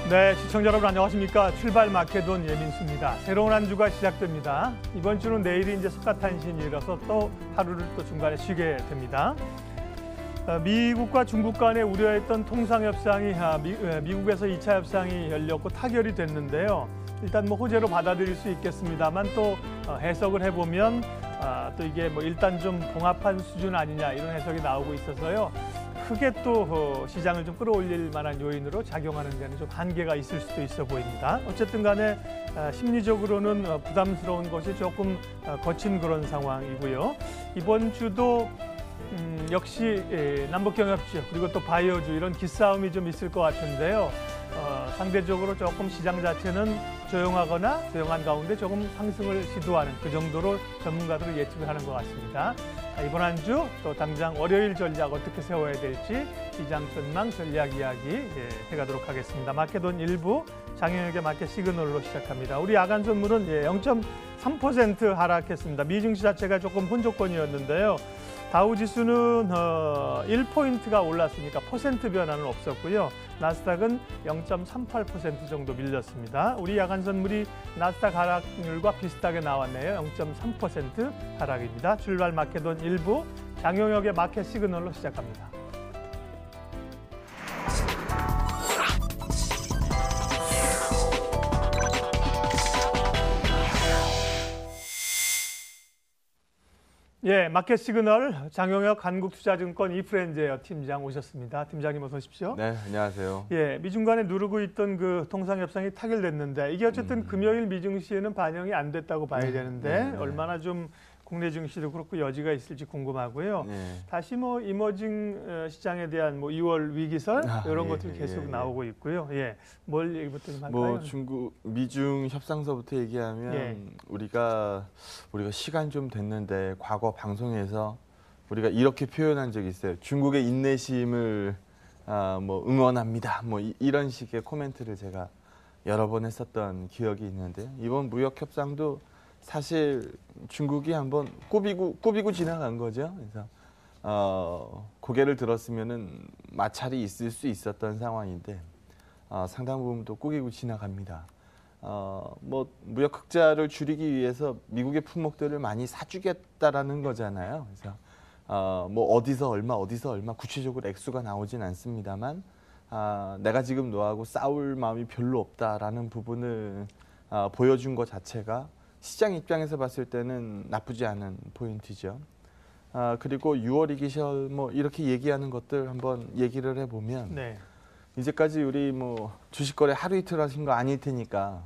네, 시청자 여러분 안녕하십니까. 출발 마케돈 예민수입니다. 새로운 한 주가 시작됩니다. 이번 주는 내일이 이제 석가탄신일이라서 또 하루를 또 중간에 쉬게 됩니다. 미국과 중국 간에 우려했던 통상협상이 미국에서 2차 협상이 열렸고 타결이 됐는데요. 일단 뭐 호재로 받아들일 수 있겠습니다만 또 해석을 해보면 또 이게 뭐 일단 좀 봉합한 수준 아니냐 이런 해석이 나오고 있어서요. 크게 또 시장을 좀 끌어올릴 만한 요인으로 작용하는 데는 좀 한계가 있을 수도 있어 보입니다. 어쨌든 간에 심리적으로는 부담스러운 것이 조금 거친 그런 상황이고요. 이번 주도 역시 남북경협주 그리고 또 바이오주 이런 기싸움이 좀 있을 것 같은데요. 상대적으로 조금 시장 자체는 조용한 가운데 조금 상승을 시도하는 그 정도로 전문가들은 예측을 하는 것 같습니다. 이번 한 주 또 당장 월요일 전략 어떻게 세워야 될지 시장 전망 전략 이야기 해가도록 하겠습니다. 마켓돈 1부 장영혁의 마켓 시그널로 시작합니다. 우리 야간 선물은 0.3% 하락했습니다. 미증시 자체가 조금 혼조권이었는데요. 다우지수는 1포인트가 올랐으니까 퍼센트 변화는 없었고요. 나스닥은 0.38% 정도 밀렸습니다. 우리 야간 선물이 나스닥 하락률과 비슷하게 나왔네요. 0.3% 하락입니다. 출발 마켓돈 1부 장용혁의 마켓 시그널로 시작합니다. 예, 마켓 시그널 장용혁 한국투자증권 이프렌즈웨어 팀장 오셨습니다. 팀장님 어서 오십시오. 네, 안녕하세요. 예, 미중 간에 누르고 있던 그 통상협상이 타결됐는데 이게 어쨌든 금요일 미증시에는 반영이 안 됐다고 봐야 되는데 얼마나 좀 국내 증시도 그렇고 여지가 있을지 궁금하고요. 다시 뭐 이머징 시장에 대한 뭐 2월 위기설 이런 것들이 계속 나오고 있고요. 예, 뭘 얘기부터 좀 할까요? 뭐 미중 협상서부터 얘기하면 우리가 시간 좀 됐는데 과거 방송에서 우리가 이렇게 표현한 적이 있어요. 중국의 인내심을 뭐 응원합니다. 뭐 이런 식의 코멘트를 제가 여러 번 했었던 기억이 있는데요. 이번 무역 협상도 사실 중국이 한번 꾸비고 지나간 거죠. 그래서 고개를 들었으면은 마찰이 있을 수 있었던 상황인데 상당 부분 또 꾸기고 지나갑니다. 뭐 무역 흑자를 줄이기 위해서 미국의 품목들을 많이 사주겠다라는 거잖아요. 그래서 뭐 어디서 얼마 구체적으로 액수가 나오진 않습니다만 내가 지금 너하고 싸울 마음이 별로 없다라는 부분을 보여준 것 자체가 시장 입장에서 봤을 때는 나쁘지 않은 포인트죠. 그리고 6월 이기설 뭐 이렇게 얘기하는 것들 한번 얘기를 해보면 이제까지 우리 뭐 주식 거래 하루 이틀 하신 거 아닐 테니까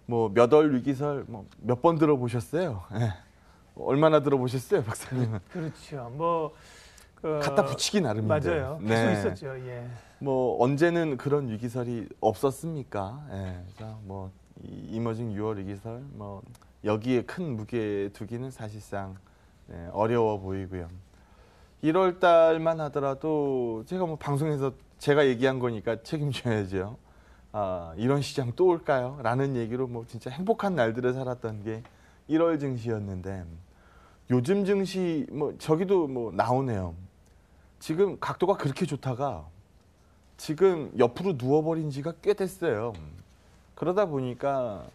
뭐 몇 월 위기설 뭐 몇 번 들어보셨어요? 얼마나 들어보셨어요, 박사님은? 그렇죠. 뭐 갖다 붙이기 나름인데. 맞아요. 계속 있었죠. 예. 뭐 언제는 그런 위기설이 없었습니까? 그래서 뭐 이머징 6월 위기설 뭐 여기에 큰 무게 두기는 사실상 어려워 보이고요. 1월 달만 하더라도 제가 뭐 방송에서 제가 얘기한 거니까 책임져야죠. 이런 시장 또 올까요? 라는 얘기로 뭐 진짜 행복한 날들을 살았던 게 1월 증시였는데 요즘 증시 뭐 저기도 뭐 나오네요. 지금 각도가 그렇게 좋다가 지금 옆으로 누워버린 지가 꽤 됐어요. 그러다 보니까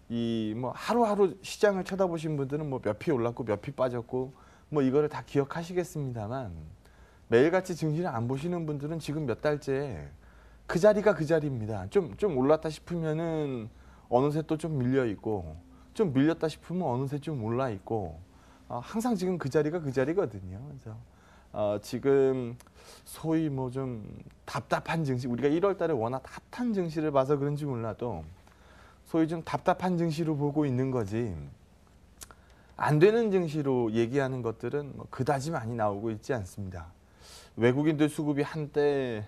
이 뭐 하루하루 시장을 쳐다보신 분들은 뭐 몇 피 올랐고 몇 피 빠졌고 뭐 이거를 다 기억하시겠습니다만 매일같이 증시를 안 보시는 분들은 지금 몇 달째 그 자리가 그 자리입니다. 좀 올랐다 싶으면은 어느새 또 좀 밀려 있고 좀 밀렸다 싶으면 어느새 좀 올라 있고 항상 지금 그 자리가 그 자리거든요. 그래서 지금 소위 뭐 좀 답답한 증시, 우리가 1월 달에 워낙 핫한 증시를 봐서 그런지 몰라도 소위 좀 답답한 증시로 보고 있는 거지 안 되는 증시로 얘기하는 것들은 뭐 그다지 많이 나오고 있지 않습니다. 외국인들 수급이 한때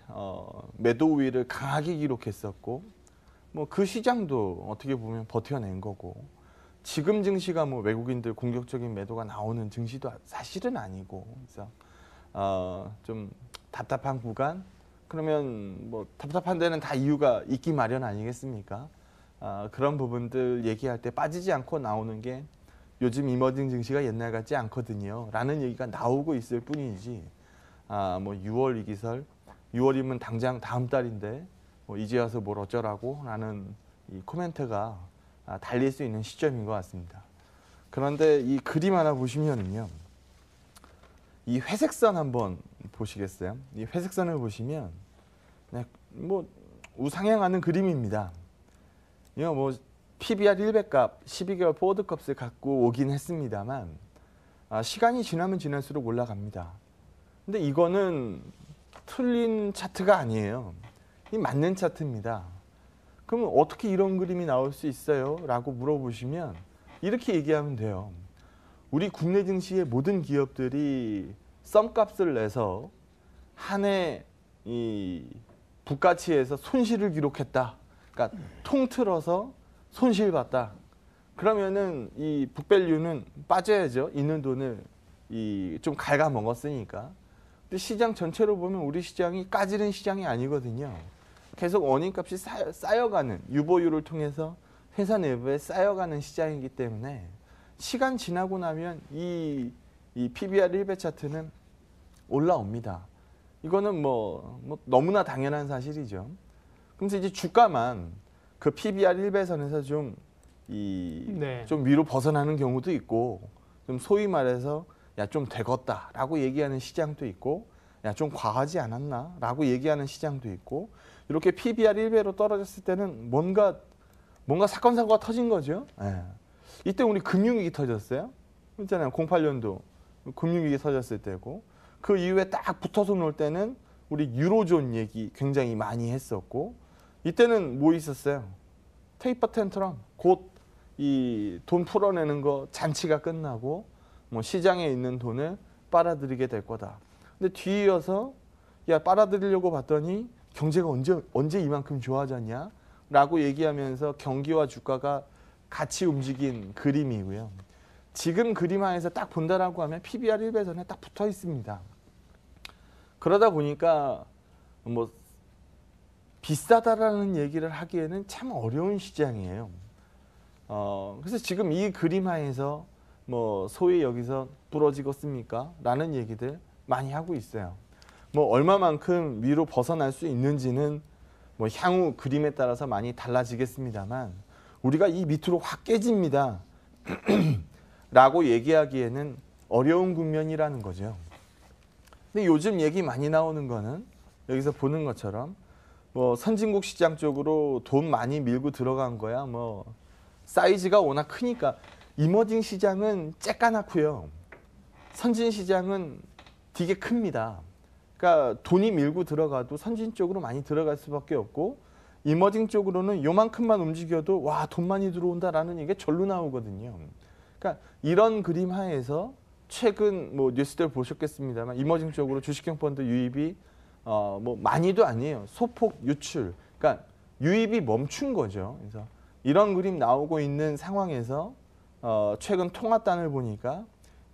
매도 우위를 강하게 기록했었고 뭐 그 시장도 어떻게 보면 버텨낸 거고 지금 증시가 뭐 외국인들 공격적인 매도가 나오는 증시도 사실은 아니고 그래서 좀 답답한 구간? 그러면 뭐 답답한 데는 다 이유가 있기 마련 아니겠습니까? 그런 부분들 얘기할 때 빠지지 않고 나오는 게 요즘 이머징 증시가 옛날 같지 않거든요. 라는 얘기가 나오고 있을 뿐이지 뭐 6월 위기설, 6월이면 당장 다음 달인데 뭐 이제 와서 뭘 어쩌라고 라는 이 코멘트가 달릴 수 있는 시점인 것 같습니다. 그런데 이 그림 하나 보시면은요, 이 회색선 한번 보시겠어요? 이 회색선을 보시면 그냥 뭐 우상향하는 그림입니다. 이거 뭐 PBR 100값, 12개월 포워드 값을 갖고 오긴 했습니다만 시간이 지나면 지날수록 올라갑니다. 근데 이거는 틀린 차트가 아니에요. 이 맞는 차트입니다. 그러면 어떻게 이런 그림이 나올 수 있어요? 라고 물어보시면 이렇게 얘기하면 돼요. 우리 국내 증시의 모든 기업들이 썸값을 내서 한 해 이 부가치에서 손실을 기록했다. 그러니까 통틀어서 손실 봤다. 그러면은 이 북밸류는 빠져야죠. 있는 돈을 좀 갉아먹었으니까. 근데 시장 전체로 보면 우리 시장이 까지는 시장이 아니거든요. 계속 원인값이 쌓여가는, 유보율을 통해서 회사 내부에 쌓여가는 시장이기 때문에 시간 지나고 나면 이 PBR 1배 차트는 올라옵니다. 이거는 뭐 너무나 당연한 사실이죠. 그래서 이제 주가만 그 PBR 1배선에서 좀 위로 벗어나는 경우도 있고, 좀 소위 말해서 야, 좀 되겄다라고 얘기하는 시장도 있고, 야, 좀 과하지 않았나라고 얘기하는 시장도 있고, 이렇게 PBR 1배로 떨어졌을 때는 뭔가 사건 사고가 터진 거죠. 예. 이때 우리 금융위기 터졌어요. 있잖아요. 08년도 금융위기 터졌을 때고, 그 이후에 딱 붙어서 놀 때는 우리 유로존 얘기 굉장히 많이 했었고, 이때는 뭐 있었어요? 테이퍼 텐트럼. 곧 이 돈 풀어내는 거 잔치가 끝나고 뭐 시장에 있는 돈을 빨아들이게 될 거다. 근데 뒤이어서 야, 빨아들이려고 봤더니 경제가 언제 이만큼 좋아졌냐? 라고 얘기하면서 경기와 주가가 같이 움직인 그림이고요. 지금 그림 하에서 딱 본다라고 하면 PBR 1배선에 딱 붙어 있습니다. 그러다 보니까 뭐 비싸다라는 얘기를 하기에는 참 어려운 시장이에요. 그래서 지금 이 그림 하에서 뭐 소위 여기서 부러지겠습니까? 라는 얘기들 많이 하고 있어요. 뭐 얼마만큼 위로 벗어날 수 있는지는 뭐 향후 그림에 따라서 많이 달라지겠습니다만, 우리가 이 밑으로 확 깨집니다 라고 얘기하기에는 어려운 국면이라는 거죠. 근데 요즘 얘기 많이 나오는 거는 여기서 보는 것처럼 뭐 선진국 시장 쪽으로 돈 많이 밀고 들어간 거야. 뭐 사이즈가 워낙 크니까. 이머징 시장은 쬐까맣고요. 선진 시장은 되게 큽니다. 그러니까 돈이 밀고 들어가도 선진 쪽으로 많이 들어갈 수밖에 없고, 이머징 쪽으로는 요만큼만 움직여도 와, 돈 많이 들어온다라는 얘기가 절로 나오거든요. 그러니까 이런 그림 하에서 최근 뭐 뉴스들 보셨겠습니다만 이머징 쪽으로 주식형 펀드 유입이 뭐 많이도 아니에요. 소폭 유출. 그러니까 유입이 멈춘 거죠. 그래서 이런 그림 나오고 있는 상황에서 최근 통화단을 보니까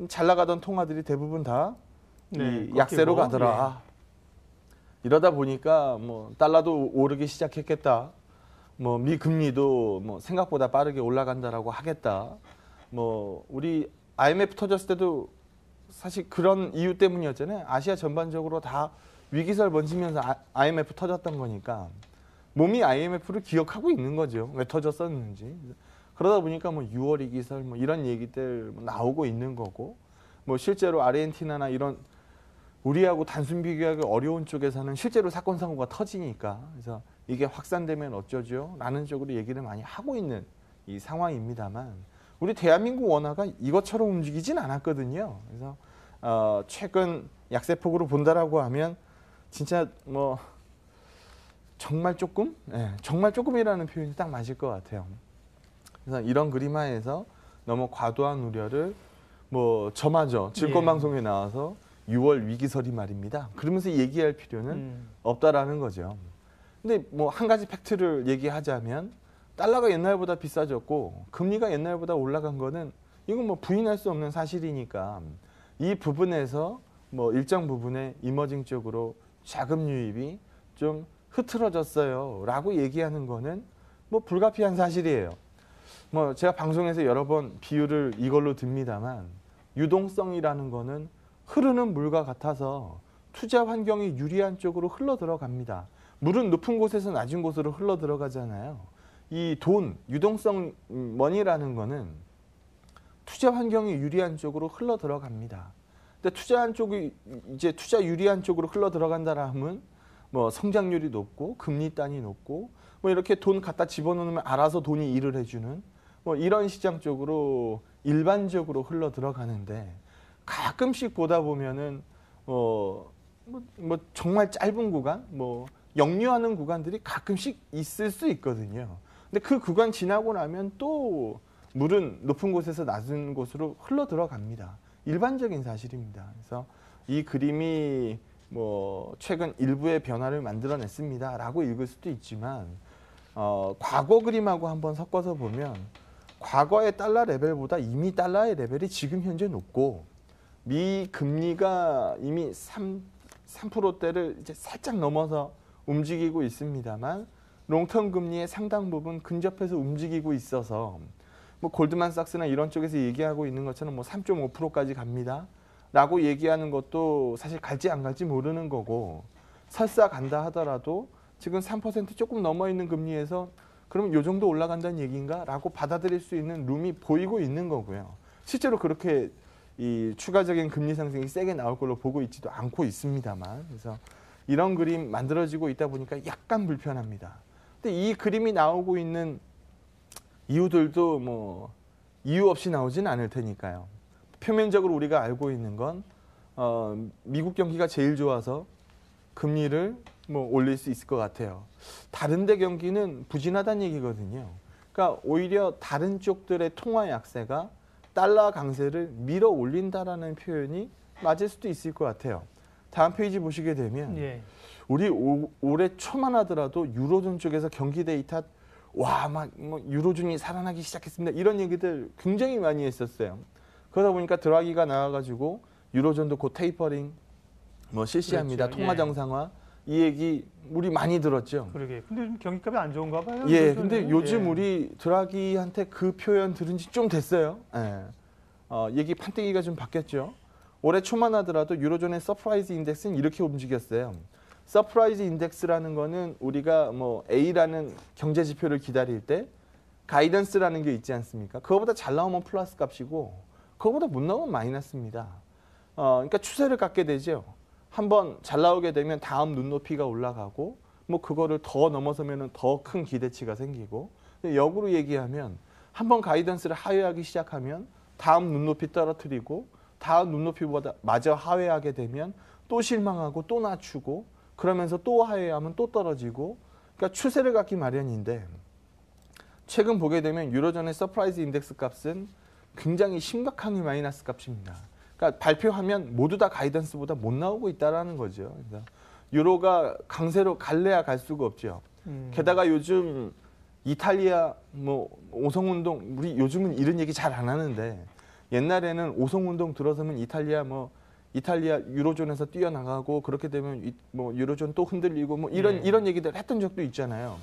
잘 나가던 통화들이 대부분 다 약세로 가더라. 이러다 보니까 뭐 달러도 오르기 시작했겠다. 뭐 미 금리도 뭐 생각보다 빠르게 올라간다라고 하겠다. 뭐 우리 IMF 터졌을 때도 사실 그런 이유 때문이었잖아요. 아시아 전반적으로 다 위기설 번지면서 IMF 터졌던 거니까 몸이 IMF를 기억하고 있는 거죠. 왜 터졌었는지. 그러다 보니까 뭐 6월 위기설 뭐 이런 얘기들 나오고 있는 거고, 뭐 실제로 아르헨티나나 이런 우리하고 단순 비교하기 어려운 쪽에서는 실제로 사건 사고가 터지니까, 그래서 이게 확산되면 어쩌죠? 라는 쪽으로 얘기를 많이 하고 있는 이 상황입니다만, 우리 대한민국 원화가 이것처럼 움직이진 않았거든요. 그래서 최근 약세폭으로 본다라고 하면 진짜 뭐 정말 조금, 정말 조금이라는 표현이 딱 맞을 것 같아요. 그래서 이런 그림 하에서 너무 과도한 우려를 뭐 저마저 증권방송에 나와서 6월 위기설이 말입니다. 그러면서 얘기할 필요는 없다라는 거죠. 근데 뭐 한 가지 팩트를 얘기하자면 달러가 옛날보다 비싸졌고 금리가 옛날보다 올라간 거는 이건 뭐 부인할 수 없는 사실이니까, 이 부분에서 뭐 일정 부분의 이머징 쪽으로 자금 유입이 좀 흐트러졌어요 라고 얘기하는 거는 뭐 불가피한 사실이에요. 뭐 제가 방송에서 여러 번 비유를 이걸로 듭니다만, 유동성이라는 거는 흐르는 물과 같아서 투자 환경이 유리한 쪽으로 흘러 들어갑니다. 물은 높은 곳에서 낮은 곳으로 흘러 들어가잖아요. 이 돈, 유동성 머니라는 거는 투자 환경이 유리한 쪽으로 흘러 들어갑니다. 근데 투자한 쪽이 이제 투자 유리한 쪽으로 흘러 들어간다라 하면 뭐 성장률이 높고 금리 단이 높고 뭐 이렇게 돈 갖다 집어넣으면 알아서 돈이 일을 해주는 뭐 이런 시장 쪽으로 일반적으로 흘러 들어가는데 가끔씩 보다 보면은 뭐 정말 짧은 구간, 뭐 역류하는 구간들이 가끔씩 있을 수 있거든요. 근데 그 구간 지나고 나면 또 물은 높은 곳에서 낮은 곳으로 흘러 들어갑니다. 일반적인 사실입니다. 그래서 이 그림이 뭐 최근 일부의 변화를 만들어냈습니다라고 읽을 수도 있지만 과거 그림하고 한번 섞어서 보면 과거의 달러 레벨보다 이미 달러의 레벨이 지금 현재 높고 미 금리가 이미 3%대를 이제 살짝 넘어서 움직이고 있습니다만 롱텀 금리의 상당 부분 근접해서 움직이고 있어서 뭐 골드만삭스나 이런 쪽에서 얘기하고 있는 것처럼 뭐 3.5%까지 갑니다. 라고 얘기하는 것도 사실 갈지 안 갈지 모르는 거고 설사 간다 하더라도 지금 3% 조금 넘어 있는 금리에서 그러면 요 정도 올라간다는 얘기인가? 라고 받아들일 수 있는 룸이 보이고 있는 거고요. 실제로 그렇게 이 추가적인 금리 상승이 세게 나올 걸로 보고 있지도 않고 있습니다만 그래서 이런 그림 만들어지고 있다 보니까 약간 불편합니다. 근데 이 그림이 나오고 있는 이유들도 뭐 이유 없이 나오진 않을 테니까요. 표면적으로 우리가 알고 있는 건 미국 경기가 제일 좋아서 금리를 뭐 올릴 수 있을 것 같아요. 다른 데 경기는 부진하다는 얘기거든요. 그러니까 오히려 다른 쪽들의 통화 약세가 달러 강세를 밀어 올린다라는 표현이 맞을 수도 있을 것 같아요. 다음 페이지 보시게 되면 우리 올해 초만 하더라도 유로존 쪽에서 경기 데이터 와 막 뭐 유로존이 살아나기 시작했습니다. 이런 얘기들 굉장히 많이 했었어요. 그러다 보니까 드라기가 나와가지고 유로존도 곧 테이퍼링 뭐 실시합니다. 그렇죠. 통화 정상화 이 얘기 우리 많이 들었죠. 그러게. 근데 요즘 경기값이 안 좋은가 봐요. 예, 근데 요즘 우리 드라기한테 그 표현 들은 지 좀 됐어요. 예. 얘기 판때기가 좀 바뀌었죠. 올해 초만 하더라도 유로존의 서프라이즈 인덱스는 이렇게 움직였어요. 서프라이즈 인덱스라는 거는 우리가 뭐 A라는 경제 지표를 기다릴 때 가이던스라는 게 있지 않습니까? 그거보다 잘 나오면 플러스 값이고 그거보다 못 나오면 마이너스입니다. 그러니까 추세를 갖게 되죠. 한번 잘 나오게 되면 다음 눈높이가 올라가고 뭐 그거를 더 넘어서면 더 큰 기대치가 생기고 역으로 얘기하면 한번 가이던스를 하회하기 시작하면 다음 눈높이 떨어뜨리고 다음 눈높이보다 마저 하회하게 되면 또 실망하고 또 낮추고 그러면서 또 하회하면 또 떨어지고 그러니까 추세를 갖기 마련인데 최근 보게 되면 유로존의 서프라이즈 인덱스 값은 굉장히 심각하게 마이너스 값입니다. 그러니까 발표하면 모두 다 가이던스보다 못 나오고 있다는 거죠. 그래서 유로가 강세로 갈래야 갈 수가 없죠. 게다가 요즘 이탈리아 뭐 오성운동 우리 요즘은 이런 얘기 잘 안 하는데 옛날에는 오성운동 들어서면 이탈리아 유로존에서 뛰어나가고 그렇게 되면 뭐 유로존 또 흔들리고 뭐 이런 얘기들 했던 적도 있잖아요.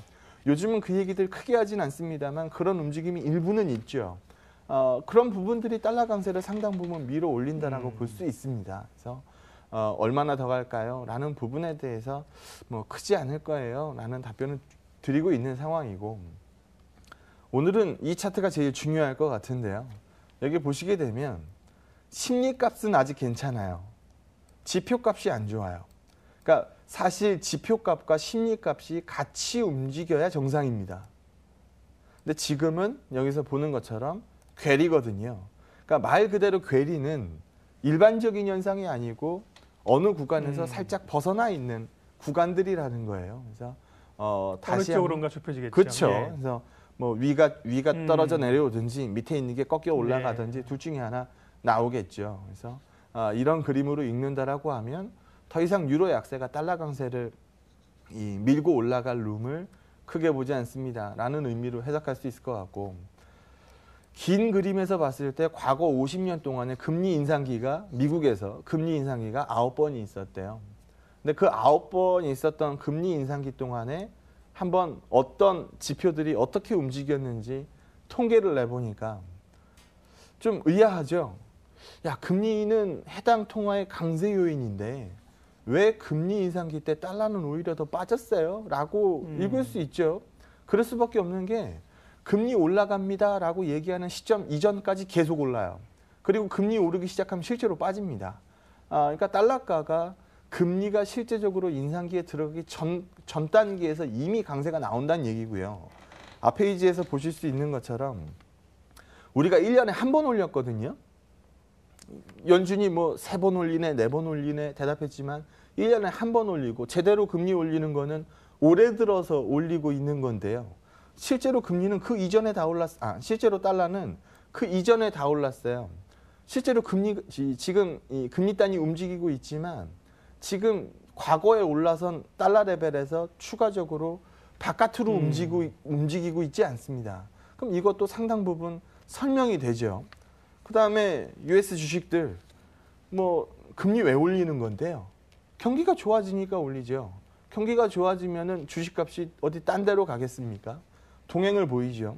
요즘은 그 얘기들 크게 하진 않습니다만 그런 움직임이 일부는 있죠. 그런 부분들이 달러 강세를 상당 부분 밀어 올린다라고 볼 수 있습니다. 그래서 얼마나 더 갈까요? 라는 부분에 대해서 뭐 크지 않을 거예요. 라는 답변을 드리고 있는 상황이고 오늘은 이 차트가 제일 중요할 것 같은데요. 여기 보시게 되면 심리값은 아직 괜찮아요. 지표값이 안 좋아요. 그러니까 사실 지표값과 심리값이 같이 움직여야 정상입니다. 근데 지금은 여기서 보는 것처럼 괴리거든요. 그러니까 말 그대로 괴리는 일반적인 현상이 아니고 어느 구간에서 살짝 벗어나 있는 구간들이라는 거예요. 그래서 다시 어느 쪽으로인가 좁혀지겠죠. 그렇죠. 예. 그래서 뭐 위가 떨어져 내려오든지 밑에 있는 게 꺾여 올라가든지 둘 중에 하나 나오겠죠. 그래서 이런 그림으로 읽는다라고 하면 더 이상 유로 약세가 달러 강세를 밀고 올라갈 룸을 크게 보지 않습니다라는 의미로 해석할 수 있을 것 같고 긴 그림에서 봤을 때 과거 50년 동안의 금리 인상기가 미국에서 금리 인상기가 9번이 있었대요. 근데 그 9번이 있었던 금리 인상기 동안에 한번 어떤 지표들이 어떻게 움직였는지 통계를 내보니까 좀 의아하죠. 야, 금리는 해당 통화의 강세 요인인데 왜 금리 인상기 때 달러는 오히려 더 빠졌어요? 라고 읽을 수 있죠. 그럴 수밖에 없는 게 금리 올라갑니다라고 얘기하는 시점 이전까지 계속 올라요. 그리고 금리 오르기 시작하면 실제로 빠집니다. 그러니까 달러가가 금리가 실제적으로 인상기에 들어가기 전 단계에서 이미 강세가 나온다는 얘기고요. 앞 페이지에서 보실 수 있는 것처럼 우리가 1년에 한 번 올렸거든요. 연준이 뭐 3번 올리네, 4번 올리네 대답했지만 1년에 한 번 올리고 제대로 금리 올리는 거는 올해 들어서 올리고 있는 건데요. 실제로 금리는 그 이전에 다 실제로 달러는 그 이전에 다 올랐어요. 실제로 지금 이 금리단이 움직이고 있지만 지금 과거에 올라선 달러 레벨에서 추가적으로 바깥으로 움직이고 있지 않습니다. 그럼 이것도 상당 부분 설명이 되죠. 그다음에 US 주식들 뭐 금리 왜 올리는 건데요? 경기가 좋아지니까 올리죠. 경기가 좋아지면은 주식값이 어디 딴 데로 가겠습니까? 동행을 보이죠.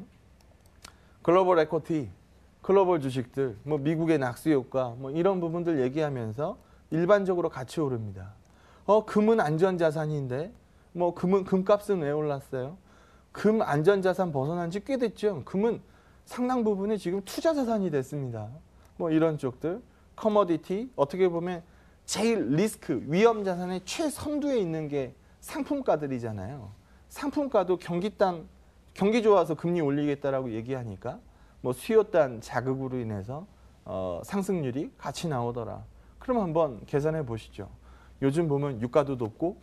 글로벌 에코티, 글로벌 주식들, 뭐 미국의 낙수 효과, 뭐 이런 부분들 얘기하면서 일반적으로 같이 오릅니다. 금은 안전자산인데 뭐 금값은 왜 올랐어요? 금 안전자산 벗어난 지 꽤 됐죠. 금은 상당 부분이 지금 투자자산이 됐습니다. 뭐 이런 쪽들, 커머디티, 어떻게 보면 제일 리스크, 위험 자산의 최선두에 있는 게 상품가들이잖아요. 상품가도 경기 좋아서 금리 올리겠다라고 얘기하니까 뭐 수요단 자극으로 인해서 상승률이 같이 나오더라. 그럼 한번 계산해 보시죠. 요즘 보면 유가도 높고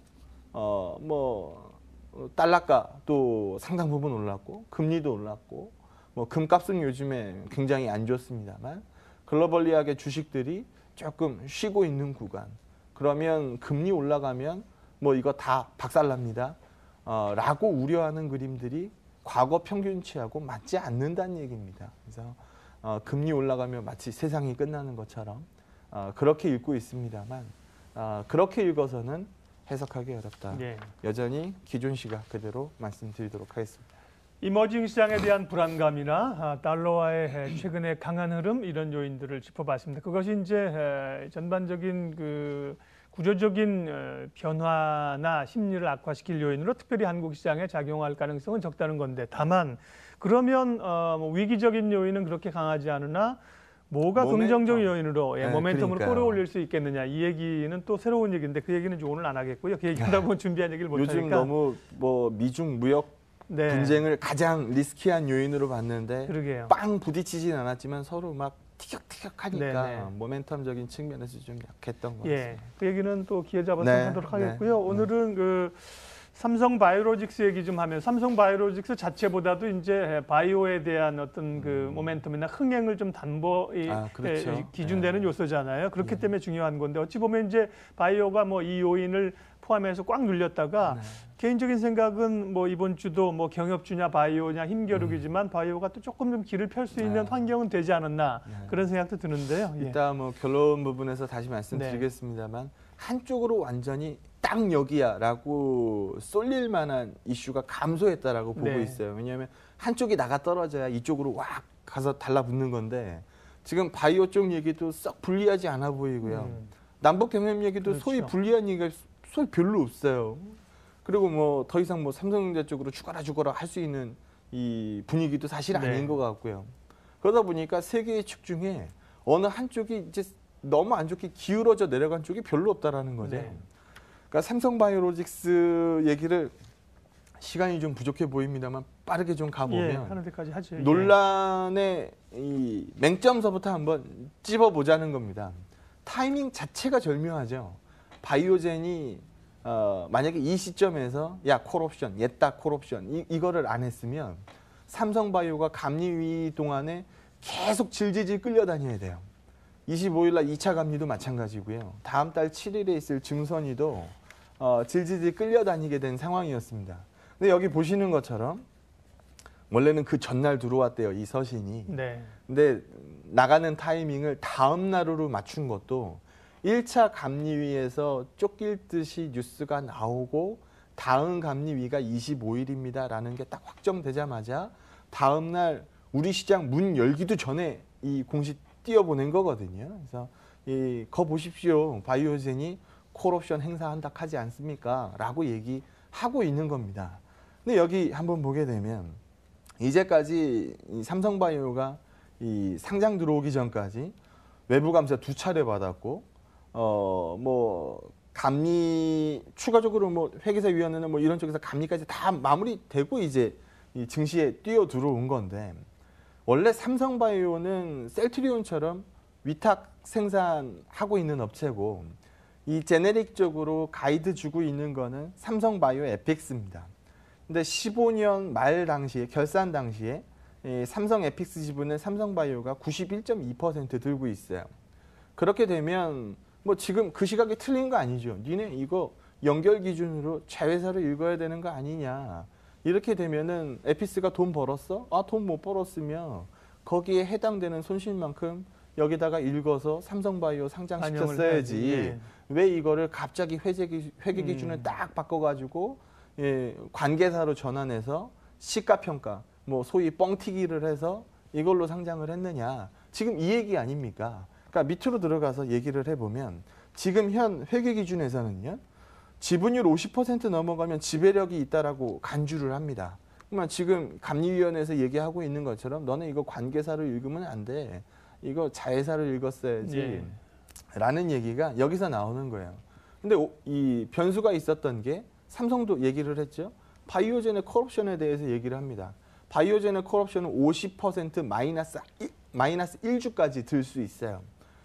달러가도 상당 부분 올랐고 금리도 올랐고 뭐 금값은 요즘에 굉장히 안 좋습니다만 글로벌리하게 주식들이 조금 쉬고 있는 구간. 그러면 금리 올라가면 뭐 이거 다 박살납니다. 라고 우려하는 그림들이 과거 평균치하고 맞지 않는다는 얘기입니다. 그래서 금리 올라가면 마치 세상이 끝나는 것처럼 그렇게 읽고 있습니다만 그렇게 읽어서는 해석하기 어렵다. 네. 여전히 기존 시각 그대로 말씀드리도록 하겠습니다. 이머징 시장에 대한 불안감이나 달러와의 최근의 강한 흐름 이런 요인들을 짚어봤습니다. 그것이 이제 전반적인 그 구조적인 변화나 심리를 악화시킬 요인으로 특별히 한국 시장에 작용할 가능성은 적다는 건데 다만 그러면 위기적인 요인은 그렇게 강하지 않으나 뭐가 긍정적인 요인으로 모멘텀을 끌어올릴 수 있겠느냐 이 얘기는 또 새로운 얘기인데 그 얘기는 오늘 안 하겠고요. 그 얘기하다 보면 준비한 얘기를 못 하니까. 요즘 너무 뭐 미중 무역 분쟁을 가장 리스키한 요인으로 봤는데 그러게요. 빵 부딪히진 않았지만 서로 막 티격태격하니까 모멘텀적인 측면에서 좀 약했던 것 같습니다. 그 얘기는 또 기회 잡아서 하도록 하겠고요. 오늘은 그 삼성 바이오로직스 얘기 좀 하면 삼성 바이오로직스 자체보다도 이제 바이오에 대한 어떤 그 모멘텀이나 흥행을 좀 그렇죠. 기준되는 요소잖아요. 그렇기 때문에 중요한 건데 어찌 보면 이제 바이오가 뭐 이 요인을 포함해서 꽉 눌렸다가 개인적인 생각은 뭐 이번 주도 뭐 경협주냐 바이오냐 힘겨루기지만 바이오가 또 조금 좀 길을 펼 수 있는 환경은 되지 않았나 그런 생각도 드는데요. 이따 뭐 결론 부분에서 다시 말씀드리겠습니다만 한쪽으로 완전히 딱 여기야라고 쏠릴 만한 이슈가 감소했다라고 보고 있어요. 왜냐하면 한쪽이 나가 떨어져야 이쪽으로 왁 가서 달라붙는 건데 지금 바이오 쪽 얘기도 썩 불리하지 않아 보이고요. 남북 경협 얘기도 소위 불리한 얘기가 소위 별로 없어요. 그리고 뭐 더 이상 뭐 삼성전자 쪽으로 죽어라 할 수 있는 이 분위기도 사실 아닌 것 같고요. 그러다 보니까 세 개의 축 중에 어느 한쪽이 이제 너무 안 좋게 기울어져 내려간 쪽이 별로 없다라는 거죠. 그러니까 삼성바이오로직스 얘기를 시간이 좀 부족해 보입니다만 빠르게 좀 가보면 하는 데까지 하죠. 논란의 이 맹점서부터 한번 찝어보자는 겁니다. 타이밍 자체가 절묘하죠. 바이오젠이 만약에 이 시점에서 콜옵션, 옛다 콜옵션 이거를 안 했으면 삼성바이오가 감리위 동안에 계속 질질질 끌려다녀야 돼요. 25일 날 2차 감리도 마찬가지고요. 다음 달 7일에 있을 증선이도 질질질 끌려다니게 된 상황이었습니다. 근데 여기 보시는 것처럼 원래는 그 전날 들어왔대요. 이 서신이. 근데 나가는 타이밍을 다음 날로 맞춘 것도 1차 감리위에서 쫓길 듯이 뉴스가 나오고 다음 감리위가 25일입니다라는 게 딱 확정되자마자 다음 날 우리 시장 문 열기도 전에 이 공시 띄워보낸 거거든요. 그래서 거 보십시오. 바이오젠이 콜옵션 행사한다 하지 않습니까? 라고 얘기하고 있는 겁니다. 근데 여기 한번 보게 되면 이제까지 이 삼성바이오가 이 상장 들어오기 전까지 외부 감사 2차례 받았고 뭐 감리 추가적으로 뭐 회계사위원회는 뭐 이런 쪽에서 감리까지 다 마무리되고 이제 이 증시에 뛰어 들어온 건데 원래 삼성바이오는 셀트리온처럼 위탁 생산하고 있는 업체고 이 제네릭적으로 가이드 주고 있는 거는 삼성바이오 에픽스입니다. 근데 15년 말 당시에 결산 당시에 삼성 에픽스 지분은 삼성바이오가 91.2% 들고 있어요. 그렇게 되면 뭐 지금 그 시각이 틀린 거 아니죠. 니네 이거 연결 기준으로 자회사로 읽어야 되는 거 아니냐. 이렇게 되면은 에픽스가 돈 벌었어? 아, 돈 못 벌었으면 거기에 해당되는 손실만큼 여기다가 읽어서 삼성바이오 상장시켰어야지. 예. 왜 이거를 갑자기 회계 기준을 딱 바꿔가지고 관계사로 전환해서 시가평가, 뭐 소위 뻥튀기를 해서 이걸로 상장을 했느냐. 지금 이 얘기 아닙니까? 그러니까 밑으로 들어가서 얘기를 해보면 지금 현 회계 기준에서는요. 지분율 50% 넘어가면 지배력이 있다라고 간주를 합니다. 그러면 지금 감리위원회에서 얘기하고 있는 것처럼 너는 이거 관계사로 읽으면 안 돼. 이거 자회사로 읽었어야지. 예. 라는 얘기가 여기서 나오는 거예요. 근데 이 변수가 있었던 게 삼성도 얘기를 했죠. 바이오젠의 콜옵션에 대해서 얘기를 합니다. 바이오젠의 콜옵션은 50% 마이너스 1주까지 들 수 있어요.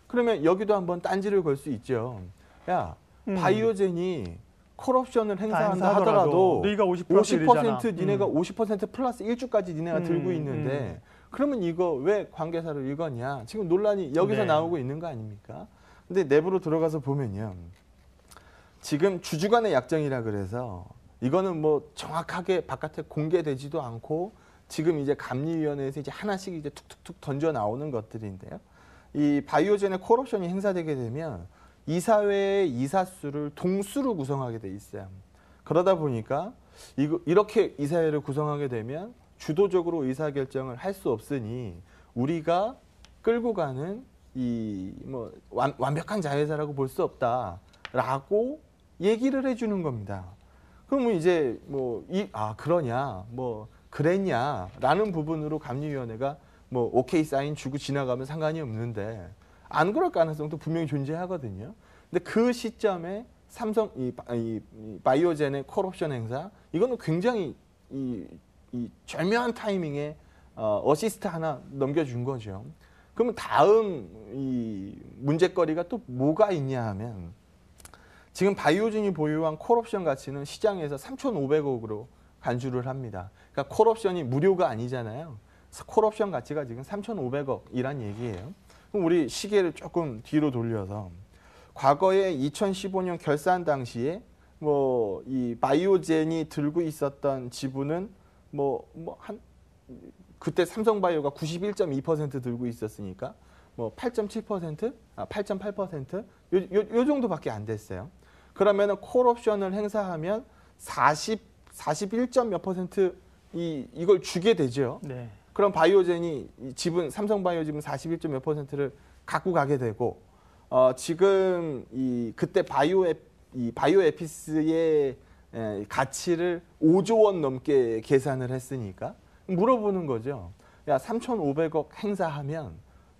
그러면 여기도 한번 딴지를 걸 수 있죠. 야, 바이오젠이 콜옵션을 행사한다 하더라도 너희가 50% 니네가 50% 플러스 1주까지 니네가 들고 있는데 그러면 이거 왜 관계사를 읽었냐. 지금 논란이 여기서 나오고 있는 거 아닙니까? 근데 내부로 들어가서 보면요. 지금 주주간의 약정이라 그래서 이거는 뭐 정확하게 바깥에 공개되지도 않고 지금 이제 감리위원회에서 이제 하나씩 이제 툭툭툭 던져 나오는 것들인데요. 이 바이오젠의 콜옵션이 행사되게 되면 이사회의 이사수를 동수로 구성하게 돼 있어요. 그러다 보니까 이렇게 이사회를 구성하게 되면 주도적으로 의사결정을 할 수 없으니 우리가 끌고 가는 이 뭐 완벽한 자회사라고 볼 수 없다라고 얘기를 해주는 겁니다. 그러면 이제 뭐 그러냐 뭐 그랬냐라는 부분으로 감리위원회가 뭐 오케이 사인 주고 지나가면 상관이 없는데 안 그럴 가능성도 분명히 존재하거든요. 근데 그 시점에 삼성 이 바이오젠의 콜옵션 행사 이거는 굉장히 이 절묘한 타이밍에 어시스트 하나 넘겨준 거죠. 그러면 다음 이 문제거리가 또 뭐가 있냐 하면 지금 바이오젠이 보유한 콜옵션 가치는 시장에서 3,500억으로 간주를 합니다. 그러니까 콜옵션이 무료가 아니잖아요. 콜옵션 가치가 지금 3,500억이란 얘기예요. 그럼 우리 시계를 조금 뒤로 돌려서 과거에 2015년 결산 당시에 뭐 이 바이오젠이 들고 있었던 지분은 그때 삼성바이오가 91.2% 들고 있었으니까 뭐 8.7%, 8.8%, 요 정도밖에 안 됐어요. 그러면은 콜옵션을 행사하면 41점 몇 퍼센트 이걸 주게 되죠. 네. 그럼 바이오젠이 지분 삼성바이오 지분 41점 몇 퍼센트를 갖고 가게 되고 지금 그때 바이오에피스의 가치를 5조 원 넘게 계산을 했으니까 물어보는 거죠. 야, 3,500억 행사하면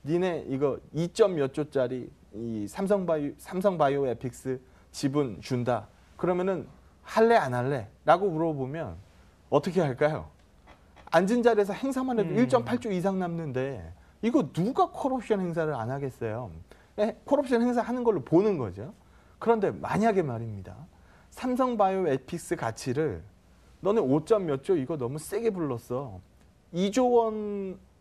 니네 이거 2점 몇 조짜리 이 삼성바이오 에픽스 지분 준다. 그러면은 할래 안 할래? 라고 물어보면 어떻게 할까요? 앉은 자리에서 행사만 해도 1.8조 이상 남는데 이거 누가 콜옵션 행사를 안 하겠어요? 콜옵션 행사하는 걸로 보는 거죠. 그런데 만약에 말입니다. 삼성바이오 에픽스 가치를 너네 5점 몇 조 이거 너무 세게 불렀어. 2조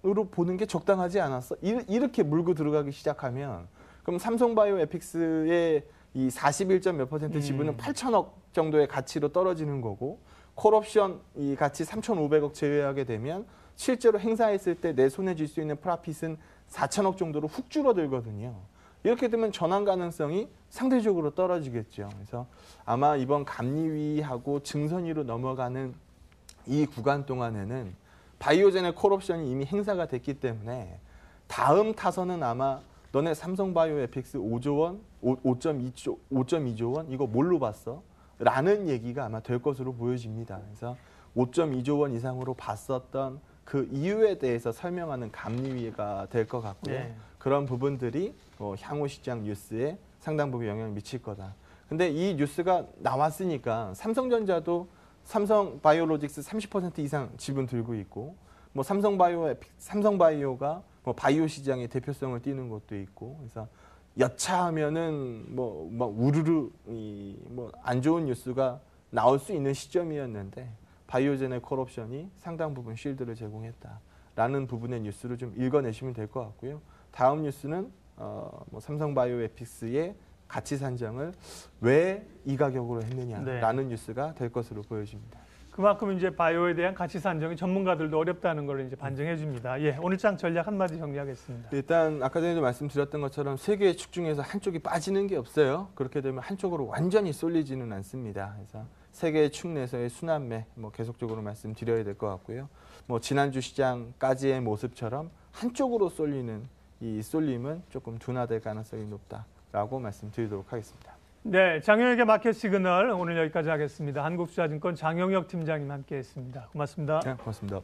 원으로 보는 게 적당하지 않았어? 이렇게 물고 들어가기 시작하면 그럼 삼성바이오 에픽스의 이 41점 몇 퍼센트 지분은 8천억 정도의 가치로 떨어지는 거고 콜옵션 이 가치 3,500억 제외하게 되면 실제로 행사했을 때 내 손에 쥘 수 있는 프라핏은 4천억 정도로 훅 줄어들거든요. 이렇게 되면 전환 가능성이 상대적으로 떨어지겠죠. 그래서 아마 이번 감리위하고 증선위로 넘어가는 이 구간 동안에는 바이오젠의 콜옵션이 이미 행사가 됐기 때문에 다음 타선은 아마 너네 삼성바이오에픽스 5조 원, 5.2조 원 이거 뭘로 봤어? 라는 얘기가 아마 될 것으로 보여집니다. 그래서 5.2조 원 이상으로 봤었던 그 이유에 대해서 설명하는 감리위가 될 것 같고요. 네. 그런 부분들이 향후 시장 뉴스에 상당 부분 영향을 미칠 거다. 근데 이 뉴스가 나왔으니까 삼성전자도 삼성바이오로직스 30% 이상 지분 들고 있고, 뭐 삼성바이오가 뭐 바이오 시장의 대표성을 띠는 것도 있고, 그래서 여차하면은 뭐 우르르 뭐 안 좋은 뉴스가 나올 수 있는 시점이었는데 바이오젠의 콜옵션이 상당 부분 쉴드를 제공했다라는 부분의 뉴스를 좀 읽어내시면 될 것 같고요. 다음 뉴스는 뭐 삼성바이오에픽스의 가치 산정을 왜 이 가격으로 했느냐라는 뉴스가 될 것으로 보여집니다. 그만큼 이제 바이오에 대한 가치 산정이 전문가들도 어렵다는 걸 이제 반증해 줍니다. 예, 오늘 장 전략 한마디 정리하겠습니다. 일단 아까 전에도 말씀드렸던 것처럼 세 개의 축 중에서 한쪽이 빠지는 게 없어요. 그렇게 되면 한쪽으로 완전히 쏠리지는 않습니다. 그래서 세 개의 축 내에서의 순환매 뭐 계속적으로 말씀드려야 될 것 같고요. 뭐 지난주 시장까지의 모습처럼 한쪽으로 쏠리는 이 쏠림은 조금 둔화될 가능성이 높다라고 말씀드리도록 하겠습니다. 네, 장영혁의 마켓 시그널 오늘 여기까지 하겠습니다. 한국투자증권 장영혁 팀장님 함께했습니다. 고맙습니다. 네, 고맙습니다.